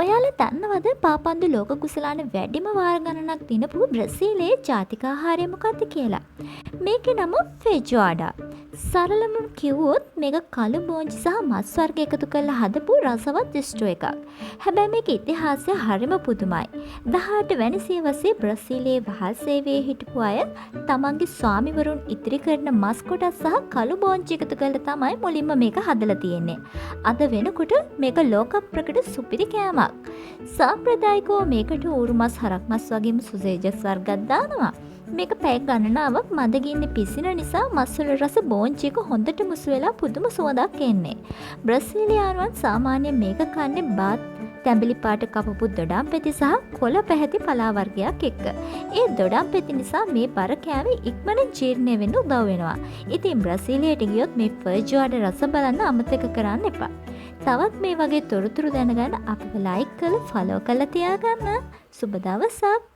ඔයාලා දන්නවද පාපන්දු ලෝක කුසලාන වැඩිම වාර ගණනක් දිනපු බ්‍රසීලයේ ජාතික ආහාරය මොකක්ද කියලා? මේකේ නම ෆෙජෝඩා. සරලම කිව්වොත් මේක කළු බෝංචි සහ මස් වර්ග එකතු කරලා හදපු රසවත් ස්ටෝ එකක්. හැබැයි මේකේ ඉතිහාසය හරිම පුදුමයි. 18 වැනි සියවසේ බ්‍රසීලයේ වහල් සේවයේ හිටපු අය තමන්ගේ ස්වාමිවරුන් ඉතිරි කරන මස් කොටස් සහ කළු බෝංචි එකතු කරලා තමයි මුලින්ම මේක හදලා තියෙන්නේ. අද වෙනකොට මේක ලෝක ප්‍රකට සුපිරි කෑමක්. සාම්ප්‍රදායිකව මේකට ඌරු මස් හරක් මස් වගේම සුසේජස් වර්ගයක් දානවා. මේක පැය ගණනාවක් මදගින්නේ පිසින නිසා මස්වල රස බෝංචියක හොඳට මුසු වෙලා පුදුම සුවඳක් එන්නේ. බ්‍රසීලියානුවන් සාමාන්‍යයෙන් මේක කන්නේ බත් තැඹිලි පාට කපපු දොඩම් පෙති සහ කොළ පැහැති පලා වර්ගයක් එක්ක. ඒ දොඩම් පෙති නිසා මේ බර කෑම ඉක්මනින් ජීර්ණය වෙන්න උදව් වෙනවා. ඉතින් බ්‍රසීලියට ගියොත් මේ ෆර්ජෝඩ රස බලන්න අමතක කරන්න එපා. තවත් මේ වගේ තොරතුරු දැනගන්න අපිව ලයික් කරලා ෆලෝ කරලා තියාගන්න. සුබ දවසක්.